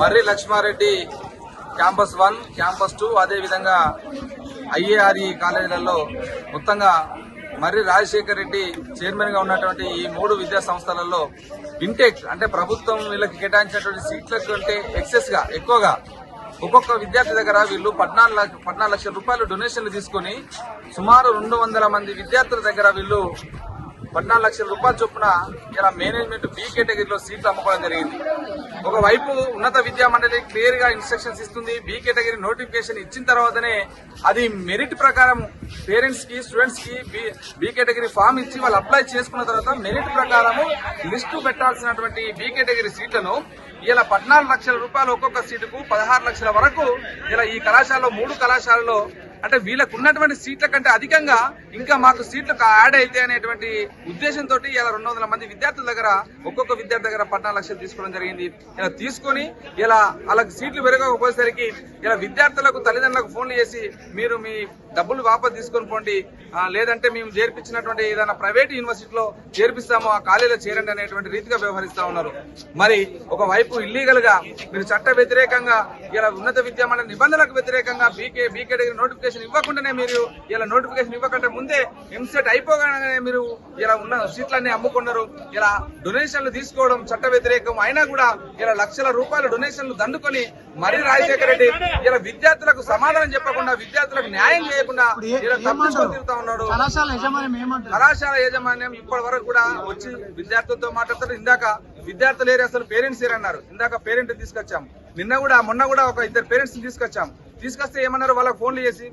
మర్రి Lakshma Reddy campus 1, campus 2 అదేవిధంగా IARE కాలేజీలలో మొత్తంగా మర్రి రాజశేఖర్ రెడ్డి చైర్మన్ గా ఉన్నటువంటి ఈ 3 విద్యా సంస్థలలో ఇంటెక్ అంటే ప్రభుత్వం వీళ్ళకి కేటాయించినటువంటి సీట్ల కంటే ఎక్సెస్ గా ఎక్కువగా ఒక్కొక్క విద్యార్థి దగ్గర వీళ్ళు 14 లక్షల రూపాయలు డొనేషన్లు తీసుకుని సుమారు 200 మంది విద్యార్థుల దగ్గర వీళ్ళు 14 లక్షల రూపాయల చొప్పున ఇలా మేనేజ్మెంట్ బి కేటగిరీలో సీట్లు అమ్ముకోవడం జరిగింది. ఒకవైపు ఉన్నత విద్యా మండలి క్లియర్ గా ఇన్స్ట్రక్షన్స్ ఇస్తుంది. బి కేటగిరీ నోటిఫికేషన్ ఇచ్చిన తర్వాతనే అది మెరిట్ ప్రకారం పేరెంట్స్ కి స్టూడెంట్స్ కి బి కేటగిరీ ఫామ్ ఇచ్చి వాళ్ళు అప్లై చేసుకున్న తర్వాత మెరిట్ ప్రకారం లిస్టు పెట్టాల్సినటువంటి బి కేటగిరీ సీట్లను ఇలా 14 లక్షల రూపాయలు ఒక్కొక్క సీటుకు 16 లక్షల వరకు ఇలా ఈ కళాశాలలో 3 కళాశాలలో అంటే వీళ్ళకు ఉన్నటువంటి సీట్ల కంటే అధికంగా ఇంకా మాకు సీట్లు యాడ్ అయితే అనేటువంటి ఉద్దేశంతో ఇలా 200 మంది విద్యార్థుల దగ్గర ఒక్కొక్క విద్యార్థి దగ్గర 14 లక్షలు తీసుకోవడం జరిగింది. ఇలా తీసుకుని ఇలా వాళ్ళకి సీట్లు పెరగకపోయేసరికి ఇలా విద్యార్థులకు తల్లిదండ్రులకు ఫోన్లు చేసి మీరు మీ డబ్బులు వాపసు తీసుకొని పోండి, లేదంటే మేము చేర్పించినటువంటి ఏదైనా ప్రైవేట్ యూనివర్సిటీలో చేర్పిస్తాము, ఆ కాలేజీలో చేరండి అనేటువంటి రీతిగా వ్యవహరిస్తా ఉన్నారు. మరి ఒకవైపు ఇల్లీగల్ గా మీరు చట్ట వ్యతిరేకంగా ఇలా ఉన్నత విద్యా మండలి నిబంధనలకు వ్యతిరేకంగా బీ కేటగిరీ నోటిఫికేషన్ ఇవ్వకుండానే మీరు ఇలా నోటిఫికేషన్ ఇవ్వకుండా ముందే ఎంసెట్ అయిపోగానే మీరు ఇలా ఉన్న సీట్లన్నీ అమ్ముకున్నారు. ఇలా డొనేషన్లు తీసుకోవడం చట్ట వ్యతిరేకం అయినా కూడా ఇలా లక్షల రూపాయల డొనేషన్లు దండుకొని మర్రి రాజశేఖర రెడ్డి ఇలా విద్యార్థులకు సమాధానం చెప్పకుండా విద్యార్థులకు న్యాయం చేయకుండా ఇలా తప్పించుకొని తిరుగుతా ఉన్నాడు. కళాశాల యాజమాన్యం ఇప్పటి వరకు కూడా వచ్చి విద్యార్థులతో మాట్లాడుతారు. ఇందాక విద్యార్థులు ఏరి అసలు పేరెంట్స్ ఏరి అన్నారు. ఇందాక పేరెంట్ తీసుకొచ్చాం, మొన్న కూడా ఒక 2 పేరెంట్స్ తీసుకొచ్చాం. తీసుకొస్తే ఏమన్నారు, వాళ్ళకి ఫోన్లు చేసి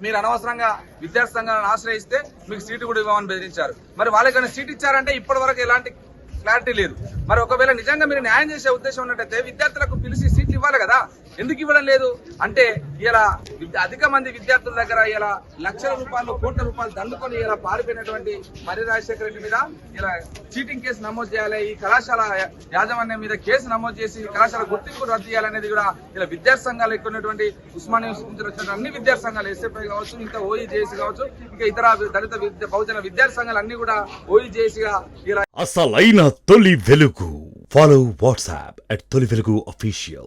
మీరు అనవసరంగా విద్యార్థి సంఘాలను ఆశ్రయిస్తే మీకు సీటు కూడా ఇవ్వమని బెదిరించారు. మరి వాళ్ళకైనా సీట్ ఇచ్చారంటే ఇప్పటి వరకు ఎలాంటి క్లారిటీ లేదు. మరి ఒకవేళ నిజంగా మీరు న్యాయం చేసే ఉద్దేశం ఉన్నట్టయితే విద్యార్థులకు పిలిచి సీట్లు ఇవ్వాలి కదా, ఎందుకు ఇవ్వడం లేదు అంటే ఇలా అధిక మంది విద్యార్థుల దగ్గర ఇలా లక్షల రూపాయలు కోట్ల రూపాయలు దండుకొని ఇలా పారిపోయినటువంటి మర్రి రాజశేఖర రెడ్డి మీద ఇలా చీటింగ్ కేసు నమోదు చేయాలి, ఈ కళాశాల యాజమాన్యం మీద కేసు నమోదు చేసి కళాశాల గుర్తింపు రద్దు చేయాలనేది కూడా ఇలా విద్యార్థి సంఘాలు ఎక్కున్నటువంటి ఉస్మానియా యూనివర్సిటీ వచ్చిన అన్ని విద్యార్థి సంఘాలు ఎస్ఎఫ్ఐ కావచ్చు, ఇంకా ఓఈ జేఏసీ కావచ్చు, ఇంకా ఇతర దళిత బహుజన విద్యార్థి సంఘాలు అన్ని కూడా ఓఈ జేఏసీగా ఇలా అసలైన తొలి వెలుగు. ఫాలో వాట్సాప్ @తొలి వెలుగు official.